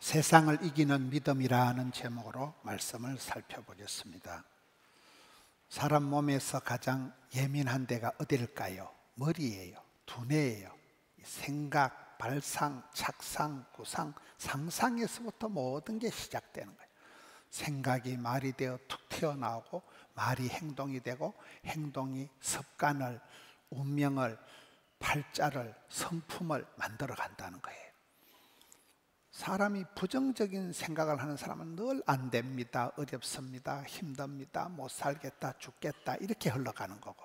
세상을 이기는 믿음이라는 제목으로 말씀을 살펴보겠습니다. 사람 몸에서 가장 예민한 데가 어딜까요? 머리예요. 두뇌예요. 생각, 발상, 착상, 구상, 상상에서부터 모든 게 시작되는 거예요. 생각이 말이 되어 툭 튀어나오고 말이 행동이 되고 행동이 습관을, 운명을, 팔자를, 성품을 만들어 간다는 거예요. 사람이 부정적인 생각을 하는 사람은 늘 안 됩니다, 어렵습니다, 힘듭니다, 못 살겠다, 죽겠다 이렇게 흘러가는 거고,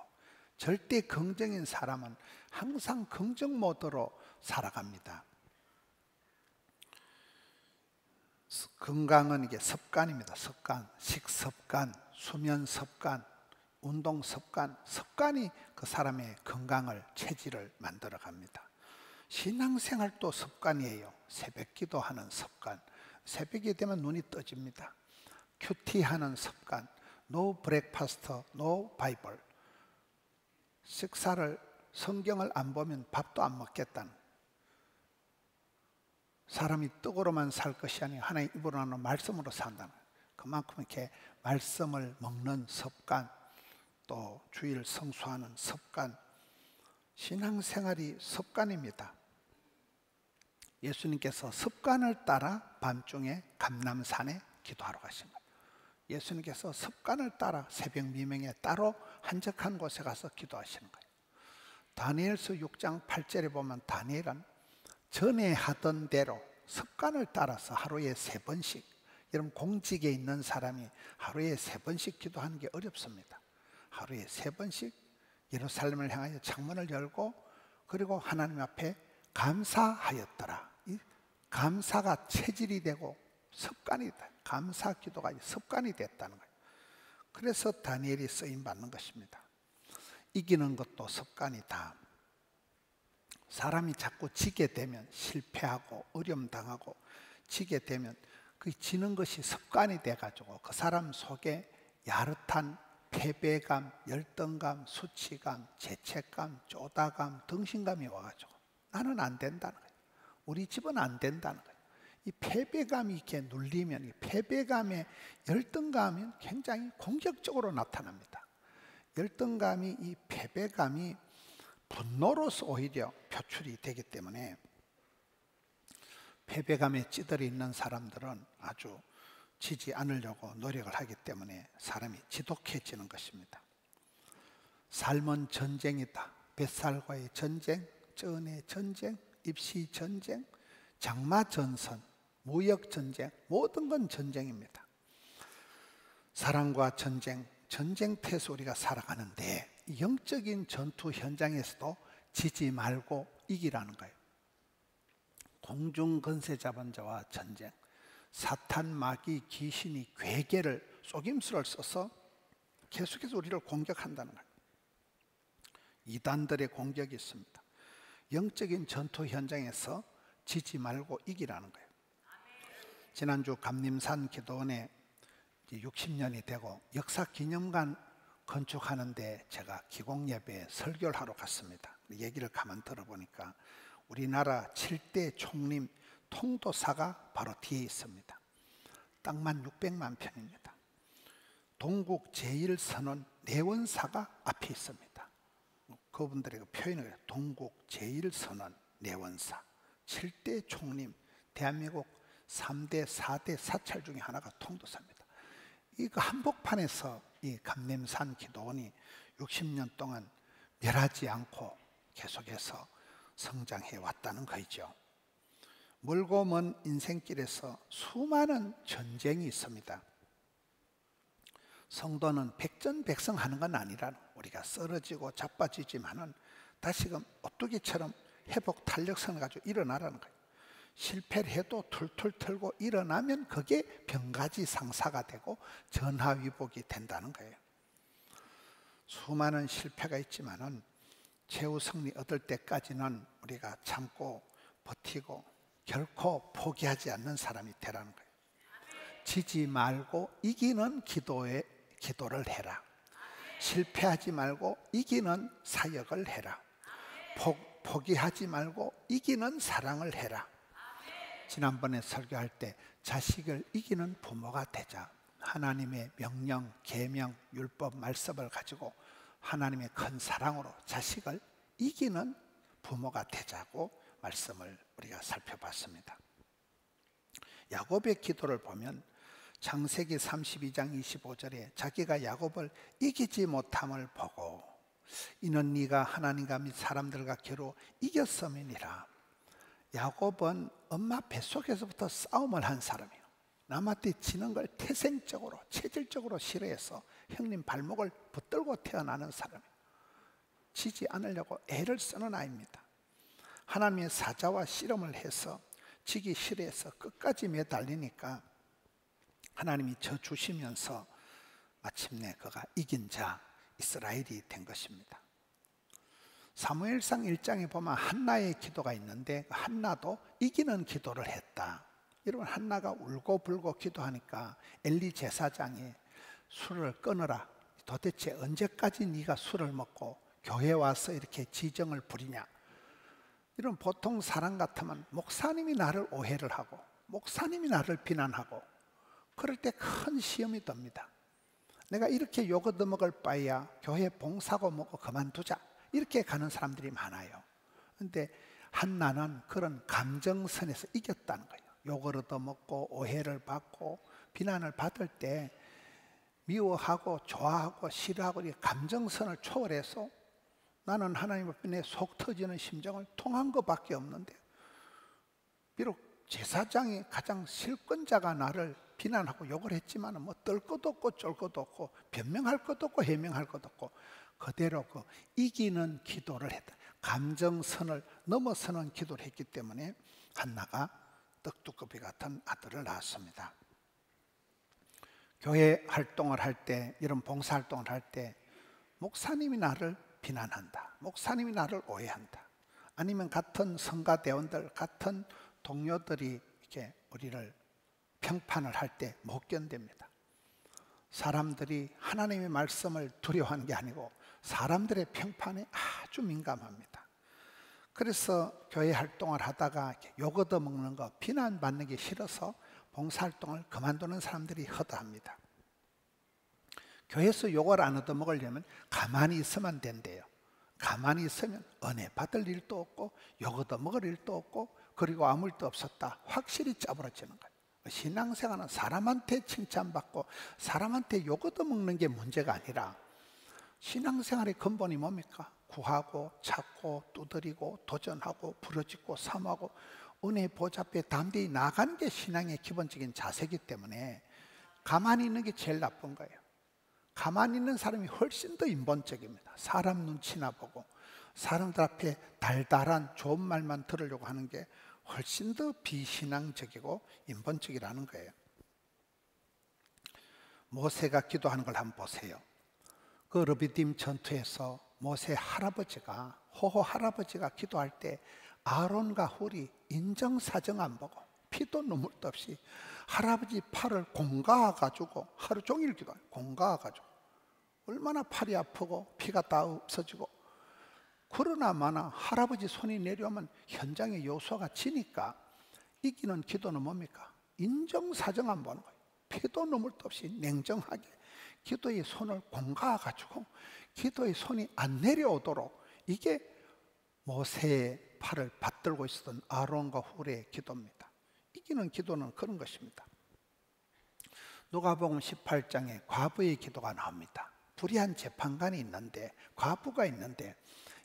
절대 긍정인 사람은 항상 긍정 모드로 살아갑니다. 건강은 이게 습관입니다. 습관, 식습관, 수면 습관, 운동 습관, 습관이 그 사람의 건강을, 체질을 만들어 갑니다. 신앙생활도 습관이에요. 새벽 기도하는 습관, 새벽이 되면 눈이 떠집니다. 큐티하는 습관, 노 브렉파스트, 노 바이블, 식사를, 성경을 안 보면 밥도 안 먹겠다는, 사람이 떡으로만 살 것이 아니라 하나님 입으로 나오는 말씀으로 산다는 거예요. 그만큼 이렇게 말씀을 먹는 습관, 또 주일 성수하는 습관, 신앙생활이 습관입니다. 예수님께서 습관을 따라 밤중에 감람산에 기도하러 가신 거예요. 예수님께서 습관을 따라 새벽 미명에 따로 한적한 곳에 가서 기도하시는 거예요. 다니엘서 6장 8절에 보면 다니엘은 전에 하던 대로 습관을 따라서 하루에 3번씩, 여러분 공직에 있는 사람이 하루에 3번씩 기도하는 게 어렵습니다. 하루에 3번씩 예루살렘을 향하여 창문을 열고, 그리고 하나님 앞에 감사하였더라. 이 감사가 체질이 되고 습관이 돼. 감사 기도가 습관이 됐다는 거예요. 그래서 다니엘이 쓰임 받는 것입니다. 이기는 것도 습관이다. 사람이 자꾸 지게 되면 실패하고 어려움 당하고 지게 되면 그 지는 것이 습관이 돼가지고 그 사람 속에 야릇한 패배감, 열등감, 수치감, 죄책감, 쪼다감, 등신감이 와가지고 나는 안 된다는 거예요. 우리 집은 안 된다는 거예요. 이 패배감이 이렇게 눌리면, 이 패배감의 열등감이 굉장히 공격적으로 나타납니다. 열등감이, 이 패배감이 분노로서 오히려 표출이 되기 때문에 패배감에 찌들어 있는 사람들은 아주 지지 않으려고 노력을 하기 때문에 사람이 지독해지는 것입니다. 삶은 전쟁이다. 뱃살과의 전쟁, 쩐의 전쟁, 입시 전쟁, 장마 전선, 무역 전쟁, 모든 건 전쟁입니다. 사랑과 전쟁, 전쟁터에서 우리가 살아가는데 영적인 전투 현장에서도 지지 말고 이기라는 거예요. 공중 권세 잡은 자와 전쟁, 사탄, 마귀, 귀신이 괴계를, 속임수를 써서 계속해서 우리를 공격한다는 거예요. 이단들의 공격이 있습니다. 영적인 전투 현장에서 지지 말고 이기라는 거예요. 지난주 감림산 기도원에 60년이 되고 역사기념관 건축하는데 제가 기공예배에 설교를 하러 갔습니다. 얘기를 가만 들어보니까 우리나라 7대 총림 통도사가 바로 뒤에 있습니다. 땅만 600만 평입니다. 동국 제1선원 내원사가 앞에 있습니다. 그분들의 그 표현을 해요. 동국 제1선원 내원사, 7대 총림, 대한민국 3대 4대 사찰 중에 하나가 통도사입니다. 이 한복판에서 이 감림산 기도원이 60년 동안 멸하지 않고 계속해서 성장해 왔다는 거죠. 멀고 먼 인생길에서 수많은 전쟁이 있습니다. 성도는 백전백승하는 건 아니라 우리가 쓰러지고 자빠지지만은 다시금 오뚜기처럼 회복 탄력성을 가지고 일어나라는 거예요. 실패를 해도 툴툴 털고 일어나면 그게 병가지상사가 되고 전화위복이 된다는 거예요. 수많은 실패가 있지만은 최후 승리 얻을 때까지는 우리가 참고 버티고 결코 포기하지 않는 사람이 되라는 거예요. 지지 말고 이기는 기도를 해라. 실패하지 말고 이기는 사역을 해라. 포기하지 말고 이기는 사랑을 해라. 지난번에 설교할 때 자식을 이기는 부모가 되자, 하나님의 명령, 계명, 율법, 말씀을 가지고 하나님의 큰 사랑으로 자식을 이기는 부모가 되자고 말씀을 우리가 살펴봤습니다. 야곱의 기도를 보면 창세기 32장 25절에 자기가 야곱을 이기지 못함을 보고 이는 네가 하나님과 및 사람들과 겨루 이겼음이니라. 야곱은 엄마 뱃속에서부터 싸움을 한 사람이에요. 남한테 지는 걸 태생적으로 체질적으로 싫어해서 형님 발목을 붙들고 태어나는 사람이에요. 지지 않으려고 애를 쓰는 아이입니다. 하나님의 사자와 씨름을 해서 지기 싫어해서 끝까지 매달리니까 하나님이 져 주시면서 마침내 그가 이긴 자 이스라엘이 된 것입니다. 사무엘상 1장에 보면 한나의 기도가 있는데 한나도 이기는 기도를 했다. 여러분, 한나가 울고불고 기도하니까 엘리 제사장이 술을 끊으라. 도대체 언제까지 네가 술을 먹고 교회 와서 이렇게 지정을 부리냐. 이런 보통 사람 같으면 목사님이 나를 오해를 하고 목사님이 나를 비난하고 그럴 때 큰 시험이 듭니다. 내가 이렇게 욕 얻어먹을 바에야 교회 봉사고 뭐고 그만두자, 이렇게 가는 사람들이 많아요. 그런데 한나는 그런 감정선에서 이겼다는 거예요. 욕을 얻어먹고 오해를 받고 비난을 받을 때 미워하고 좋아하고 싫어하고 이 감정선을 초월해서 나는 하나님 앞에 내 속 터지는 심정을 통한 것밖에 없는데, 비록 제사장이 가장 실권자가 나를 비난하고 욕을 했지만 뭐 뜰 것도 없고 쫄 것도 없고 변명할 것도 없고 해명할 것도 없고 그대로 그 이기는 기도를 했다. 감정선을 넘어서는 기도를 했기 때문에 한나가 떡두꺼비 같은 아들을 낳았습니다. 교회 활동을 할 때, 이런 봉사활동을 할 때 목사님이 나를 비난한다, 목사님이 나를 오해한다, 아니면 같은 성가대원들, 같은 동료들이 이렇게 우리를 평판을 할 때 못 견딥니다. 사람들이 하나님의 말씀을 두려워하는 게 아니고 사람들의 평판에 아주 민감합니다. 그래서 교회 활동을 하다가 욕 얻어먹는 거, 비난받는 게 싫어서 봉사활동을 그만두는 사람들이 허다합니다. 교회에서 욕을 안 얻어먹으려면 가만히 있으면 된대요. 가만히 있으면 은혜 받을 일도 없고 욕 얻어먹을 일도 없고 그리고 아무 일도 없었다 확실히 짜부러지는 거예요. 신앙생활은 사람한테 칭찬받고 사람한테 욕 얻어먹는 게 문제가 아니라 신앙생활의 근본이 뭡니까? 구하고 찾고 두드리고 도전하고 부르짖고 삼하고 은혜의 보좌 앞에 담대히 나가는 게 신앙의 기본적인 자세이기 때문에 가만히 있는 게 제일 나쁜 거예요. 가만히 있는 사람이 훨씬 더 인본적입니다. 사람 눈치나 보고 사람들 앞에 달달한 좋은 말만 들으려고 하는 게 훨씬 더 비신앙적이고 인본적이라는 거예요. 모세가 기도하는 걸 한번 보세요. 그 르비딤 전투에서 모세 할아버지가, 호호 할아버지가 기도할 때 아론과 훌이 인정사정 안 보고 피도 눈물도 없이 할아버지 팔을 공가가지고 하루 종일 기도해요. 공가가지고 얼마나 팔이 아프고 피가 다 없어지고, 그러나 마나 할아버지 손이 내려오면 현장의 요소가 지니까 이기는 기도는 뭡니까? 인정사정 안 보는 거예요. 피도 눈물도 없이 냉정하게 기도의 손을 공가가지고 기도의 손이 안 내려오도록, 이게 모세의 팔을 받들고 있었던 아론과 훌의 기도입니다. 이기는 기도는 그런 것입니다. 누가복음 18장에 과부의 기도가 나옵니다. 불의한 재판관이 있는데, 과부가 있는데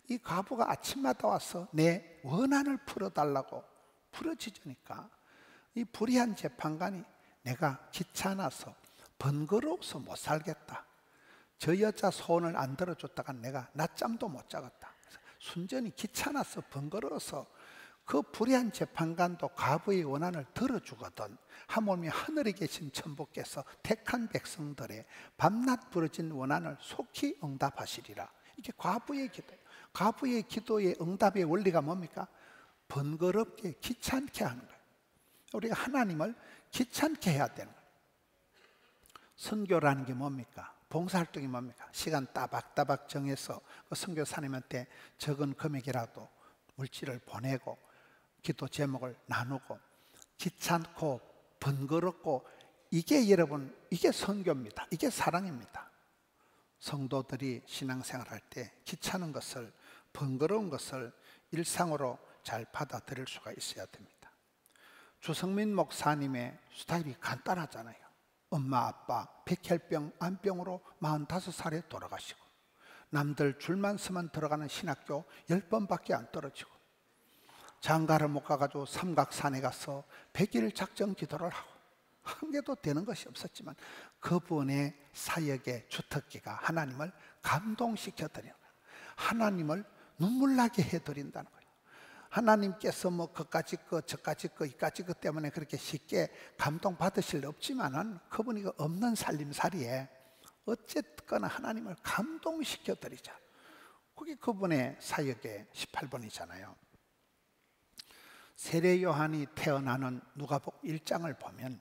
이 과부가 아침마다 와서 내 원한을 풀어달라고 부르짖으니까 이 불의한 재판관이 내가 귀찮아서 번거로워서 못 살겠다, 저 여자 소원을 안 들어줬다가 내가 낮잠도 못 자겠다, 순전히 귀찮아서 번거로워서 그 불의한 재판관도 과부의 원한을 들어주거든 하물며 하늘에 계신 천부께서 택한 백성들의 밤낮 부르짖는 원한을 속히 응답하시리라. 이게 과부의 기도예요. 과부의 기도의 응답의 원리가 뭡니까? 번거롭게 귀찮게 하는 거예요. 우리가 하나님을 귀찮게 해야 되는 거예요. 선교라는 게 뭡니까? 봉사활동이 뭡니까? 시간 따박따박 정해서 그 선교사님한테 적은 금액이라도 물질을 보내고 기도 제목을 나누고 귀찮고 번거롭고, 이게 여러분, 이게 선교입니다. 이게 사랑입니다. 성도들이 신앙생활할 때 귀찮은 것을, 번거로운 것을 일상으로 잘 받아들일 수가 있어야 됩니다. 주성민 목사님의 스타일이 간단하잖아요. 엄마 아빠 백혈병 암병으로 45살에 돌아가시고, 남들 줄만 서면 들어가는 신학교 10번밖에 안 떨어지고, 장가를 못 가가지고 삼각산에 가서 100일 작정 기도를 하고, 한 개도 되는 것이 없었지만 그분의 사역의 주특기가 하나님을 감동시켜드리는 거예요. 하나님을 눈물나게 해드린다는 거예요. 하나님께서 뭐 그까지 거 저까지 거 이까지 거 때문에 그렇게 쉽게 감동받으실 리 없지만은, 그분이 그 없는 살림살이에 어쨌거나 하나님을 감동시켜드리자. 그게 그분의 사역의 18번이잖아요. 세례 요한이 태어나는 누가복음 1장을 보면,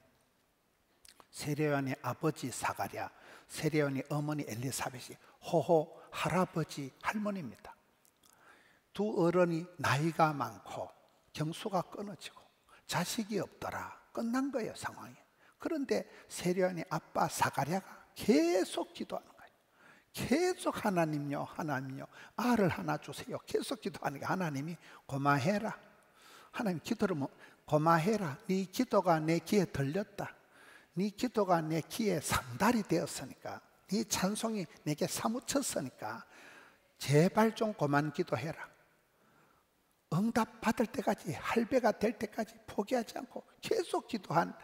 세례 요한의 아버지 사가랴, 세례 요한의 어머니 엘리사벳이 호호 할아버지 할머니입니다. 두 어른이 나이가 많고 경수가 끊어지고 자식이 없더라. 끝난 거예요, 상황이. 그런데 세례 요한의 아빠 사가랴가 계속 기도하는 거예요. 계속 하나님요 하나님요 아를 하나 주세요. 계속 기도하니까 하나님이 고마해라. 하나님 기도를 고마해라. 네 기도가 내 귀에 들렸다. 네 기도가 내 귀에 상달이 되었으니까, 네 찬송이 내게 사무쳤으니까 제발 좀 그만 기도해라. 응답 받을 때까지, 할배가 될 때까지 포기하지 않고 계속 기도한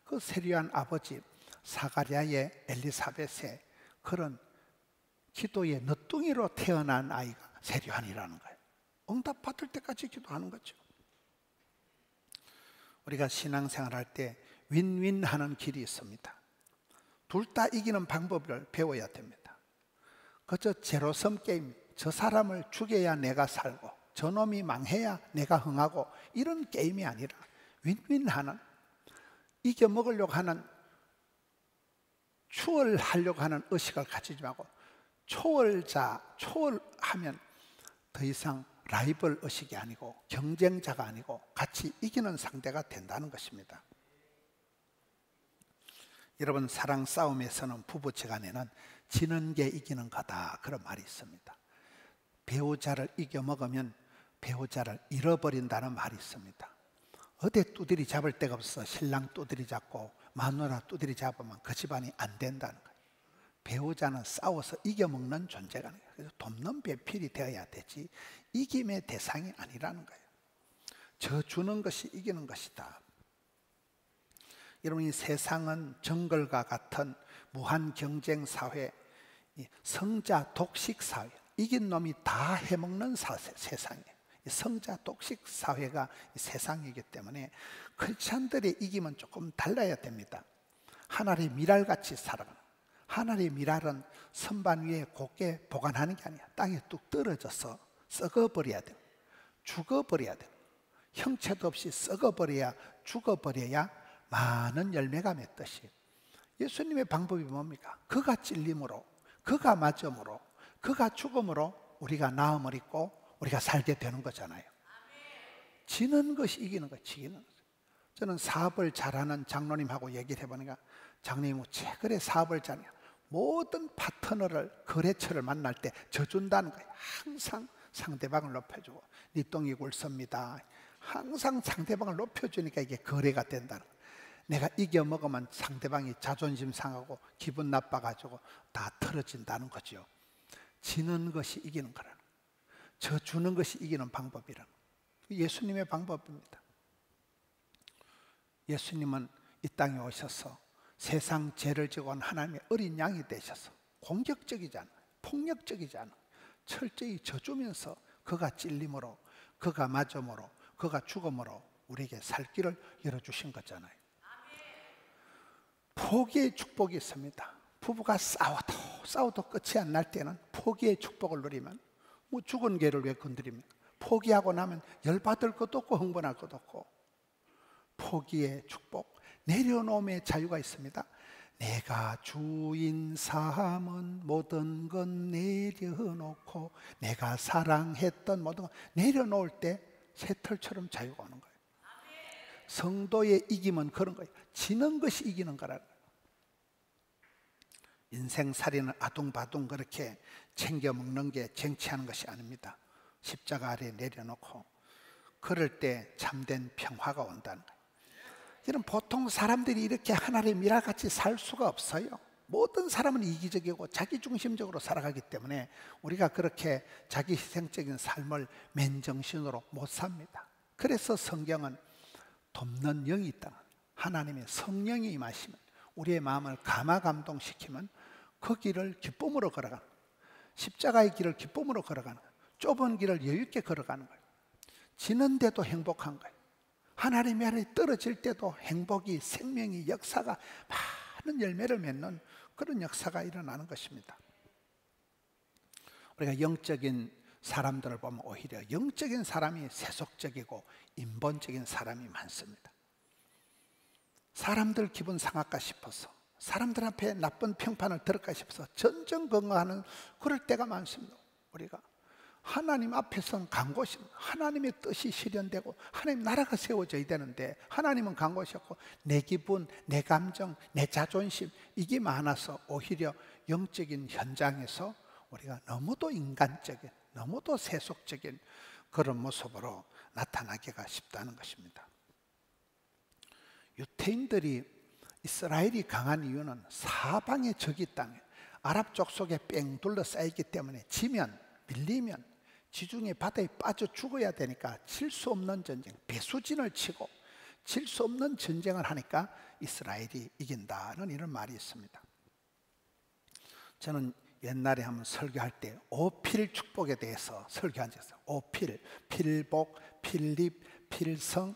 그 세례요한 아버지 사가랴의 엘리사벳의 그런 기도의 너뚱이로 태어난 아이가 세례요한이라는 거예요. 응답 받을 때까지 기도하는 거죠. 우리가 신앙생활할 때 윈윈하는 길이 있습니다. 둘 다 이기는 방법을 배워야 됩니다. 그저 제로섬 게임, 저 사람을 죽여야 내가 살고 저놈이 망해야 내가 흥하고, 이런 게임이 아니라 윈윈하는, 이겨먹으려고 하는, 추월하려고 하는 의식을 가지지 말고, 초월하면 더 이상 라이벌 의식이 아니고 경쟁자가 아니고 같이 이기는 상대가 된다는 것입니다. 여러분, 사랑 싸움에서는 부부지간에는 지는 게 이기는 거다, 그런 말이 있습니다. 배우자를 이겨먹으면 배우자를 잃어버린다는 말이 있습니다. 어디 두드리 잡을 데가 없어 신랑 두드리 잡고 마누라 두드리 잡으면 그 집안이 안 된다는 거예요. 배우자는 싸워서 이겨먹는 존재가 아니에요. 그래서 돕는 배필이 되어야 되지 이김의 대상이 아니라는 거예요. 저 주는 것이 이기는 것이다. 여러분, 이 세상은 정글과 같은 무한 경쟁 사회, 성자 독식 사회, 이긴 놈이 다 해먹는 세상이에요. 성자 독식 사회가 세상이기 때문에 크리스찬들의 이김은 조금 달라야 됩니다. 하늘의 미랄같이 살아가는, 하늘의 미랄은 선반 위에 곱게 보관하는 게 아니야. 땅에 뚝 떨어져서 썩어버려야 돼. 죽어버려야 돼. 형체도 없이 썩어버려야, 죽어버려야 많은 열매가 맺듯이, 예수님의 방법이 뭡니까? 그가 찔림으로, 그가 맞음으로, 그가 죽음으로 우리가 나음을 입고 우리가 살게 되는 거잖아요. 지는 것이 이기는 거예요. 지기는 것. 저는 사업을 잘하는 장로님하고 얘기를 해보니까, 장로님 왜 그래 사업을 잘해요? 모든 파트너를, 거래처를 만날 때 져준다는 거예요. 항상 상대방을 높여주고, 네 똥이 굴섭니다. 항상 상대방을 높여주니까 이게 거래가 된다는 거예요. 내가 이겨먹으면 상대방이 자존심 상하고 기분 나빠가지고 다 틀어진다는 거죠. 지는 것이 이기는 거라는, 저 주는 것이 이기는 방법이라는, 예수님의 방법입니다. 예수님은 이 땅에 오셔서 세상 죄를 지고 온 하나님의 어린 양이 되셔서 공격적이지 않아요. 폭력적이지 않아요. 철저히 져주면서 그가 찔림으로, 그가 맞음으로, 그가 죽음으로 우리에게 살 길을 열어주신 거잖아요. 포기의 축복이 있습니다. 부부가 싸워도 끝이 안 날 때는 포기의 축복을 누리면, 뭐 죽은 개를 왜 건드립니까? 포기하고 나면 열받을 것도 없고 흥분할 것도 없고, 포기의 축복, 내려놓음의 자유가 있습니다. 내가 주인 삼은 모든 건 내려놓고 내가 사랑했던 모든 건 내려놓을 때 새털처럼 자유가 오는 거예요. 성도의 이김은 그런 거예요. 지는 것이 이기는 거라는 거예요. 인생살이는 아둥바둥 그렇게 챙겨 먹는 게 쟁취하는 것이 아닙니다. 십자가 아래에 내려놓고 그럴 때 참된 평화가 온다는 거예요. 이런 보통 사람들이 이렇게 하나님의 미랄같이 살 수가 없어요. 모든 사람은 이기적이고 자기중심적으로 살아가기 때문에 우리가 그렇게 자기희생적인 삶을 맨정신으로 못 삽니다. 그래서 성경은 돕는 영이 있다. 하나님의 성령이 임하시면 우리의 마음을 감화감동시키면 그 길을 기쁨으로 걸어가는 거예요. 십자가의 길을 기쁨으로 걸어가는 거예요. 좁은 길을 여유있게 걸어가는 거예요. 지는데도 행복한 거예요. 하나님의 아래 떨어질 때도 행복이, 생명이, 역사가 많은 열매를 맺는 그런 역사가 일어나는 것입니다. 우리가 영적인 사람들을 보면 오히려 영적인 사람이 세속적이고 인본적인 사람이 많습니다. 사람들 기분 상할까 싶어서, 사람들 앞에 나쁜 평판을 들을까 싶어서 전전긍긍하는 그럴 때가 많습니다. 우리가 하나님 앞에서는 간 곳이 하나님의 뜻이 실현되고 하나님 나라가 세워져야 되는데 하나님은 간 곳이 없고 내 기분, 내 감정, 내 자존심 이게 많아서 오히려 영적인 현장에서 우리가 너무도 인간적인, 너무도 세속적인 그런 모습으로 나타나기가 쉽다는 것입니다. 유태인들이 이스라엘이 강한 이유는 사방에 적이 땅에 아랍 족속에 뺑 둘러싸이기 때문에 지면, 밀리면 지중해 바다에 빠져 죽어야 되니까 질 수 없는 전쟁, 배수진을 치고 질 수 없는 전쟁을 하니까 이스라엘이 이긴다는 이런 말이 있습니다. 저는 옛날에 한번 설교할 때 오필 축복에 대해서 설교한 적이 있어요. 오필, 필복, 필립, 필성,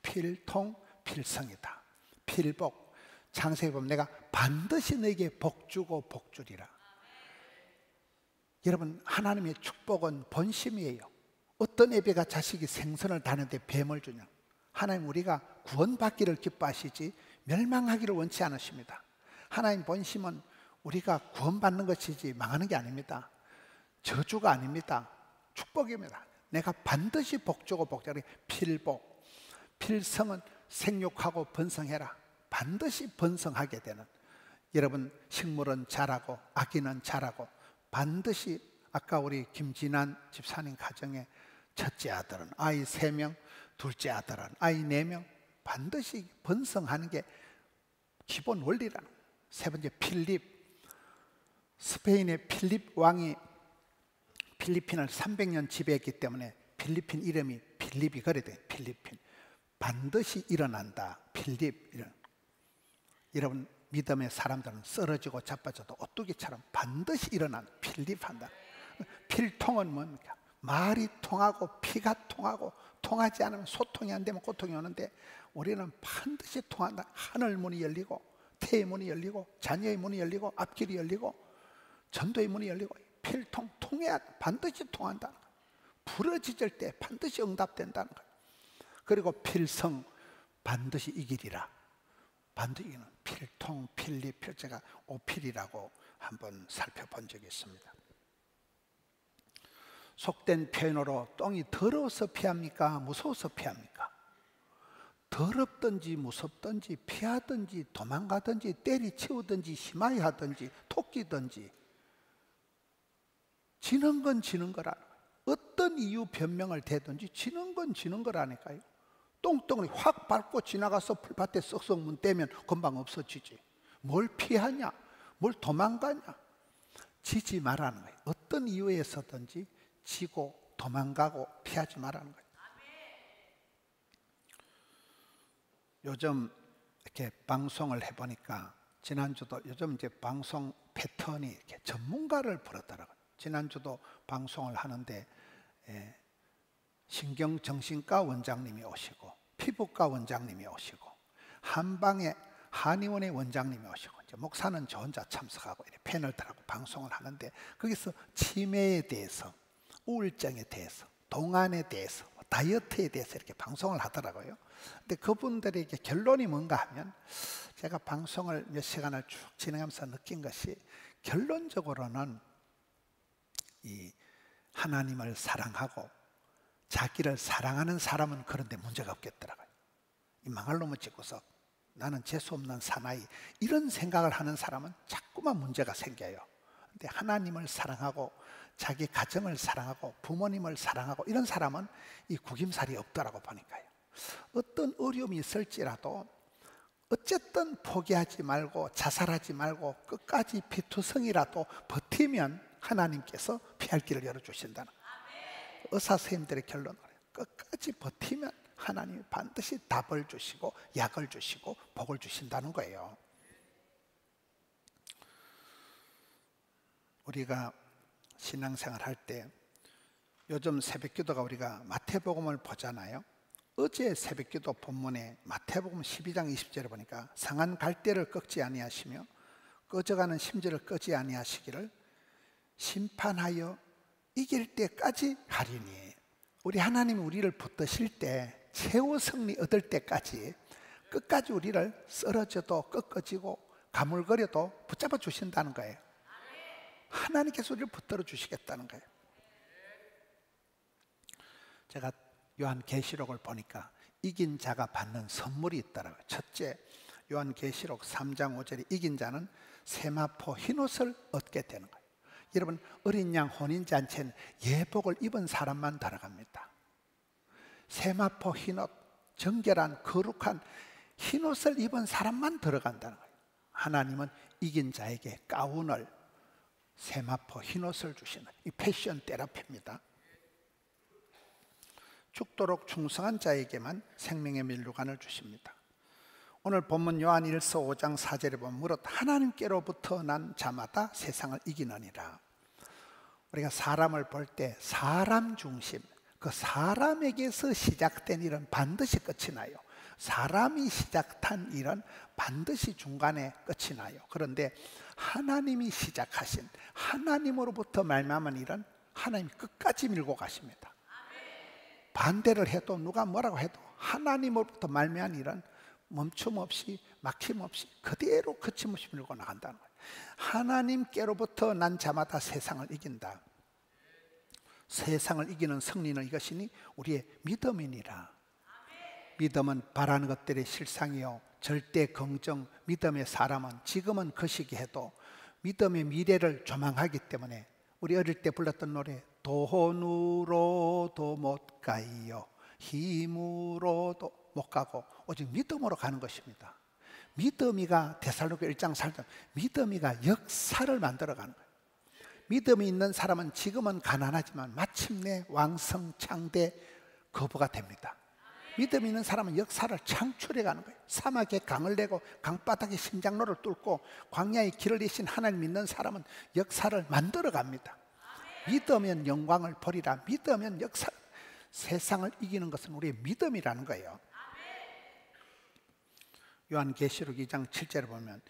필통, 필성이다. 필복, 창세기 보면 내가 반드시 너에게 복 주고 복 주리라. 여러분, 하나님의 축복은 본심이에요. 어떤 애비가 자식이 생선을 다는데 뱀을 주냐? 하나님 우리가 구원받기를 기뻐하시지 멸망하기를 원치 않으십니다. 하나님 본심은 우리가 구원받는 것이지 망하는 게 아닙니다. 저주가 아닙니다. 축복입니다. 내가 반드시 복주고 복주라. 필복, 필성은 생육하고 번성해라. 반드시 번성하게 되는, 여러분 식물은 자라고 아기는 자라고 반드시, 아까 우리 김진환 집사님 가정에 첫째 아들은 아이 3명, 둘째 아들은 아이 4명 반드시 번성하는 게 기본 원리라는 거예요. 세 번째 필립, 스페인의 필립 왕이 필리핀을 300년 지배했기 때문에 필리핀 이름이 필립이 그래 돼요. 필리핀 반드시 일어난다. 필립. 여러분 믿음의 사람들은 쓰러지고 자빠져도 오뚜기처럼 반드시 일어난 필립한다. 필통은 뭡니까? 말이 통하고 피가 통하고 통하지 않으면 소통이 안 되면 고통이 오는데 우리는 반드시 통한다. 하늘 문이 열리고 태의 문이 열리고 자녀의 문이 열리고 앞길이 열리고 전도의 문이 열리고 필통, 통해야 반드시 통한다는 거예요. 부러지질 때 반드시 응답된다는 거예요. 그리고 필성, 반드시 이기리라. 반드시 이기는 필통, 필립, 필제가 오필이라고 한번 살펴본 적이 있습니다. 속된 표현으로 똥이 더러워서 피합니까? 무서워서 피합니까? 더럽든지 무섭든지 피하든지 도망가든지 때리치우든지 심하게 하든지 토끼든지 지는 건 지는 거라. 어떤 이유 변명을 대든지 지는 건 지는 거라니까요. 똥덩어리 확 밟고 지나가서 풀밭에 썩썩 문 떼면 금방 없어지지. 뭘 피하냐? 뭘 도망가냐? 지지 말라는 거예요. 어떤 이유에서든지 지고 도망가고 피하지 말라는 거예요. 요즘 이렇게 방송을 해보니까 지난주도 요즘 이제 방송 패턴이 이렇게 전문가를 부르더라고요. 지난주도 방송을 하는데 신경정신과 원장님이 오시고 피부과 원장님이 오시고 한방에 한의원의 원장님이 오시고 이제 목사는 저 혼자 참석하고 이렇게 패널들하고 방송을 하는데 거기서 치매에 대해서, 우울증에 대해서, 동안에 대해서, 다이어트에 대해서 이렇게 방송을 하더라고요. 근데 그분들의 결론이 뭔가 하면 제가 방송을 몇 시간을 쭉 진행하면서 느낀 것이 결론적으로는 이 하나님을 사랑하고 자기를 사랑하는 사람은 그런데 문제가 없겠더라고요. 이 망할 놈을 찍고서 나는 재수없는 사나이, 이런 생각을 하는 사람은 자꾸만 문제가 생겨요. 근데 하나님을 사랑하고 자기 가정을 사랑하고 부모님을 사랑하고 이런 사람은 이 구김살이 없더라고 보니까요. 어떤 어려움이 있을지라도 어쨌든 포기하지 말고 자살하지 말고 끝까지 피투성이라도 버티면 하나님께서 피할 길을 열어주신다는 거예요. 의사 선생님들의 결론은 끝까지 버티면 하나님이 반드시 답을 주시고 약을 주시고 복을 주신다는 거예요. 우리가 신앙생활 할 때 요즘 새벽기도가 우리가 마태복음을 보잖아요. 어제 새벽기도 본문에 마태복음 12장 20절에 보니까 상한 갈대를 꺾지 아니하시며 꺼져가는 심지를 끄지 아니하시기를 심판하여 이길 때까지 하리니. 우리 하나님이 우리를 붙드실 때 최후 승리 얻을 때까지 끝까지 우리를 쓰러져도 꺾어지고 가물거려도 붙잡아 주신다는 거예요. 하나님께서 우리를 붙들어 주시겠다는 거예요. 제가 요한계시록을 보니까 이긴 자가 받는 선물이 있더라고요. 첫째, 요한계시록 3장 5절에 이긴 자는 세마포 흰옷을 얻게 되는 거예요. 여러분, 어린 양 혼인잔치는 예복을 입은 사람만 들어갑니다. 세마포 흰옷, 정결한 거룩한 흰옷을 입은 사람만 들어간다는 거예요. 하나님은 이긴 자에게 가운을, 세마포 흰옷을 주시는 이 패션 테라피입니다. 죽도록 충성한 자에게만 생명의 면류관을 주십니다. 오늘 본문 요한 1서 5장 4절에 보면 무릇 하나님께로부터 난 자마다 세상을 이기느니라. 우리가 사람을 볼 때 사람 중심, 그 사람에게서 시작된 일은 반드시 끝이 나요. 사람이 시작한 일은 반드시 중간에 끝이 나요. 그런데 하나님이 시작하신, 하나님으로부터 말미암은 일은 하나님이 끝까지 밀고 가십니다. 반대를 해도 누가 뭐라고 해도 하나님으로부터 말미암은 일은 멈춤 없이 막힘 없이 그대로 거침없이 밀고 나간다는 거예요. 하나님께로부터 난 자마다 세상을 이긴다. 세상을 이기는 승리는 이것이니 우리의 믿음이니라. 믿음은 바라는 것들의 실상이요 절대 긍정. 믿음의 사람은 지금은 거시기해도 믿음의 미래를 조망하기 때문에 우리 어릴 때 불렀던 노래 돈으로도 못 가요 힘으로도 못 가고 오직 믿음으로 가는 것입니다. 믿음이가 데살로니가 1장 4절 믿음이가 역사를 만들어가는 거예요. 믿음이 있는 사람은 지금은 가난하지만 마침내 왕성 창대 거부가 됩니다. 믿음이 있는 사람은 역사를 창출해 가는 거예요. 사막에 강을 내고 강바닥에 심장로를 뚫고 광야에 길을 내신 하나님 믿는 사람은 역사를 만들어 갑니다. 믿으면 영광을 보리라. 믿으면 역사, 세상을 이기는 것은 우리의 믿음이라는 거예요. 요한계시록 2장 7절에 보면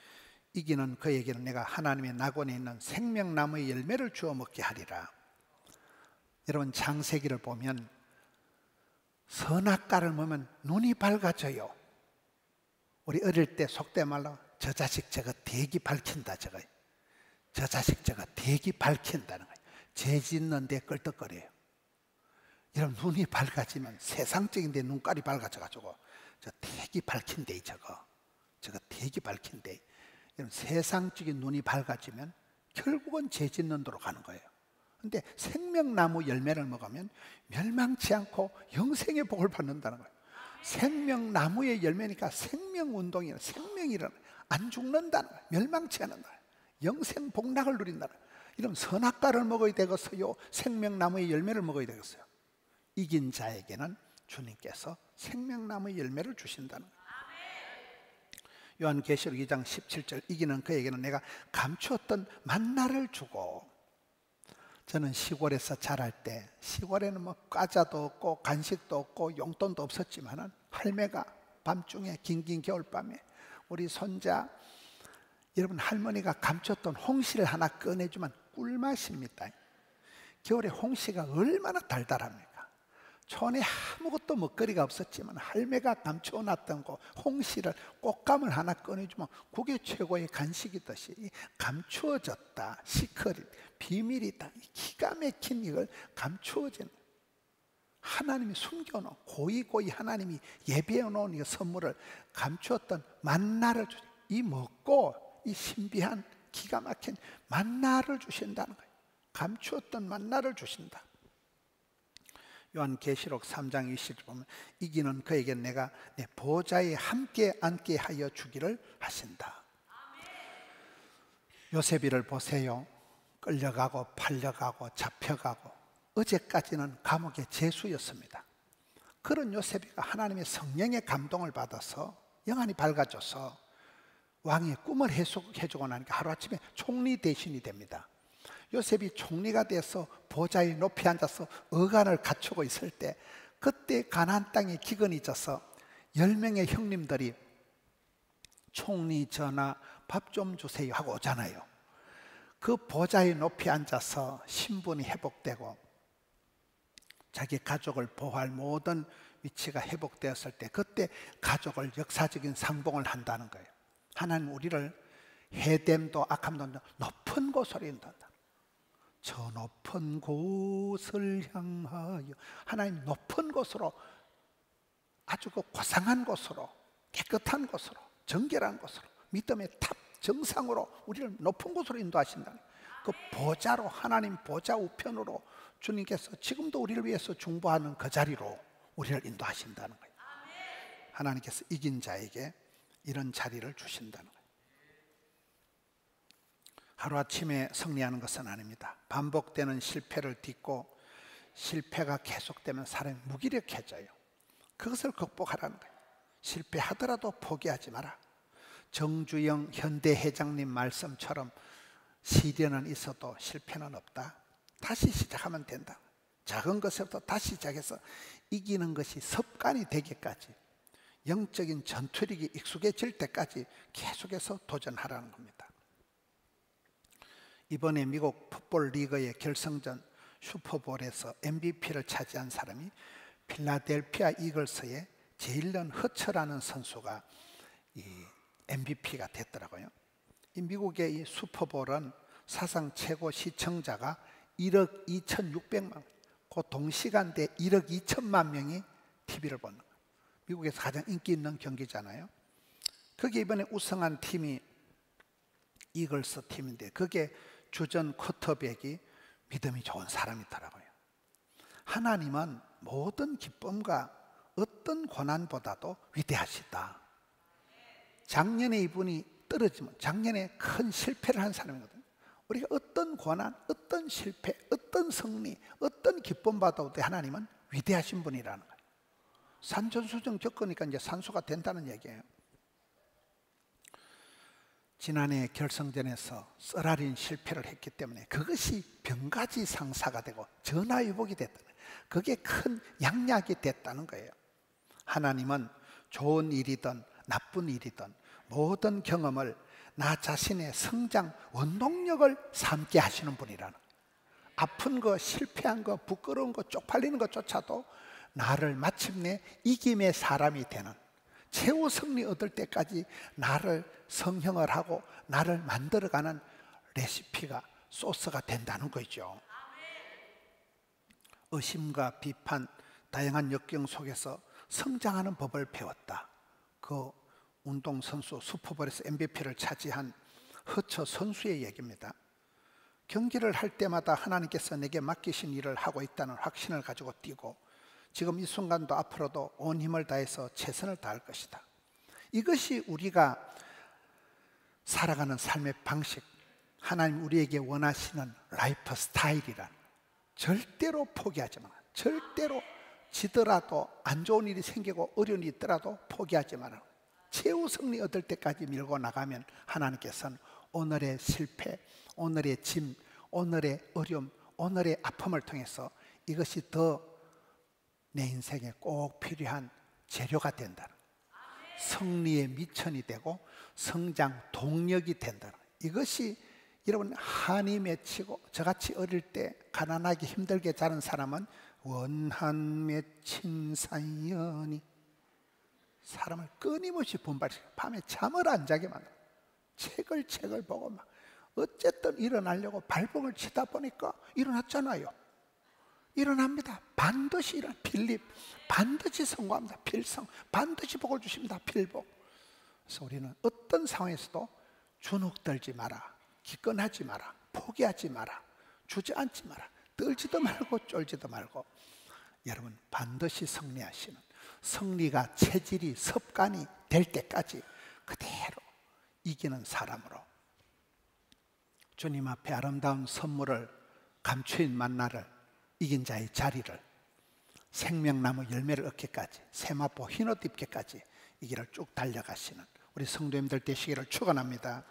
이기는 그에게는 내가 하나님의 낙원에 있는 생명나무의 열매를 주어 먹게 하리라. 여러분, 창세기를 보면 선악과를 보면 눈이 밝아져요. 우리 어릴 때 속된 말로 저 자식 저거 대기 밝힌다, 저거 저 자식 저거 대기 밝힌다는 거예요. 죄 짓는데 끌떡거려요. 여러분, 눈이 밝아지면 세상적인 데 눈깔이 밝아져가지고 저 대기 밝힌데 저거 대기 밝힌데, 여러분, 세상적인 눈이 밝아지면 결국은 죄 짓는 데로 가는 거예요. 근데 생명나무 열매를 먹으면 멸망치 않고 영생의 복을 받는다는 거예요. 생명나무의 열매니까 생명운동이라, 생명이라는, 안 죽는다는 거예요. 멸망치 않는다. 영생 복락을 누린다는 거예요. 이런 선악과를 먹어야 되겠어요? 생명나무의 열매를 먹어야 되겠어요? 이긴 자에게는 주님께서 생명나무의 열매를 주신다는 거예요. 요한계시록 2장 17절 이기는 그에게는 내가 감추었던 만나를 주고. 저는 시골에서 자랄 때, 시골에는 뭐 과자도 없고 간식도 없고 용돈도 없었지만은 할매가 밤중에 긴긴 겨울밤에 우리 손자, 여러분, 할머니가 감췄던 홍시를 하나 꺼내주면 꿀맛입니다. 겨울에 홍시가 얼마나 달달합니까? 촌에 아무것도 먹거리가 없었지만 할매가 감춰놨던 거 홍시를, 꽃감을 하나 꺼내주면 그게 최고의 간식이듯이 감추어졌다, 시크릿, 비밀이다, 기가 막힌 이걸 감추어진. 하나님이 숨겨놓은 고이 하나님이 예비해 놓은 이 선물을 감추었던 만나를 이 먹고 이 신비한 기가 막힌 만나를 주신다는 거예요. 감추었던 만나를 주신다. 요한계시록 3장 20절 보면 이기는 그에게 내가 내 보좌에 함께 앉게 하여 주기를 하신다. 요셉이를 보세요. 끌려가고 팔려가고 잡혀가고 어제까지는 감옥의 죄수였습니다. 그런 요셉이가 하나님의 성령의 감동을 받아서 영안이 밝아져서 왕의 꿈을 해석해주고 나니까 하루아침에 총리 대신이 됩니다. 요셉이 총리가 돼서 보좌에 높이 앉아서 어간을 갖추고 있을 때 그때 가나안 땅에 기근이 져서 10명의 형님들이 총리 전하 밥 좀 주세요 하고 오잖아요. 그 보좌에 높이 앉아서 신분이 회복되고 자기 가족을 보호할 모든 위치가 회복되었을 때 그때 가족을 역사적인 상봉을 한다는 거예요. 하나님 우리를 해됨도 악함도 높은 곳으로 인도한다. 저 높은 곳을 향하여 하나님 높은 곳으로 아주 그 고상한 곳으로 깨끗한 곳으로 정결한 곳으로 믿음의 탑 정상으로 우리를 높은 곳으로 인도하신다는 그 보좌로 하나님 보좌 우편으로 주님께서 지금도 우리를 위해서 중보하는 그 자리로 우리를 인도하신다는 거예요. 하나님께서 이긴 자에게 이런 자리를 주신다는 거예요. 하루아침에 승리하는 것은 아닙니다. 반복되는 실패를 딛고 실패가 계속되면 사람이 무기력해져요. 그것을 극복하라는 거예요. 실패하더라도 포기하지 마라. 정주영 현대 회장님 말씀처럼 시련은 있어도 실패는 없다. 다시 시작하면 된다. 작은 것에부터 다시 시작해서 이기는 것이 습관이 되기까지 영적인 전투력이 익숙해질 때까지 계속해서 도전하라는 겁니다. 이번에 미국 풋볼 리그의 결승전 슈퍼볼에서 MVP를 차지한 사람이 필라델피아 이글스의 제일런 허처라는 선수가 이 MVP가 됐더라고요. 이 미국의 이 슈퍼볼은 사상 최고 시청자가 1억 2,600만, 그 동시간대 1억 2천만 명이 TV를 보는 거예요. 미국에서 가장 인기 있는 경기잖아요. 그게 이번에 우승한 팀이 이글스 팀인데 그게 주전 쿼터백이 믿음이 좋은 사람이더라고요. 하나님은 모든 기쁨과 어떤 고난보다도 위대하시다. 작년에 이분이 떨어지면 작년에 큰 실패를 한 사람이거든요. 우리가 어떤 고난, 어떤 실패, 어떤 승리, 어떤 기쁨보다도 하나님은 위대하신 분이라는 거예요. 산전수정 겪으니까 이제 산소가 된다는 얘기예요. 지난해 결승전에서 쓰라린 실패를 했기 때문에 그것이 병가지 상사가 되고 전화위복이 됐다는 거예요. 그게 큰 양약이 됐다는 거예요. 하나님은 좋은 일이든 나쁜 일이든 모든 경험을 나 자신의 성장 원동력을 삼게 하시는 분이라는 거예요. 아픈 거, 실패한 거, 부끄러운 거, 쪽팔리는 것조차도 나를 마침내 이김의 사람이 되는 최후 승리 얻을 때까지 나를 성형을 하고 나를 만들어가는 레시피가 소스가 된다는 거죠. 의심과 비판, 다양한 역경 속에서 성장하는 법을 배웠다. 그 운동선수 슈퍼볼에서 MVP를 차지한 허처 선수의 얘기입니다. 경기를 할 때마다 하나님께서 내게 맡기신 일을 하고 있다는 확신을 가지고 뛰고 지금 이 순간도 앞으로도 온 힘을 다해서 최선을 다할 것이다. 이것이 우리가 살아가는 삶의 방식, 하나님 우리에게 원하시는 라이프 스타일이란 절대로 포기하지 마라. 절대로 지더라도 안 좋은 일이 생기고 어려운 일이 있더라도 포기하지 마라. 최후 승리 얻을 때까지 밀고 나가면 하나님께서는 오늘의 실패, 오늘의 짐, 오늘의 어려움, 오늘의 아픔을 통해서 이것이 더 내 인생에 꼭 필요한 재료가 된다. 승리의 미천이 되고 성장 동력이 된다. 이것이 여러분 한이 맺히고 저같이 어릴 때 가난하게 힘들게 자란 사람은 원한 맺힌 사연이 사람을 끊임없이 분발시켜 밤에 잠을 안 자게 만들어. 책을 보고 막 어쨌든 일어나려고 발버둥을 치다 보니까 일어났잖아요. 일어납니다. 반드시 일어나. 필립 반드시 성공합니다. 필성 반드시 복을 주십니다. 필복. 그래서 우리는 어떤 상황에서도 주눅들지 마라, 기권하지 마라, 포기하지 마라, 주저앉지 마라, 떨지도 말고 쫄지도 말고, 여러분 반드시 승리하시는, 승리가 체질이 습관이 될 때까지 그대로 이기는 사람으로 주님 앞에 아름다운 선물을, 감추인 만나를, 이긴 자의 자리를, 생명나무 열매를 얻기까지, 세마포 흰옷 입기까지 이 길을 쭉 달려가시는 우리 성도님들 되시기를 축원합니다.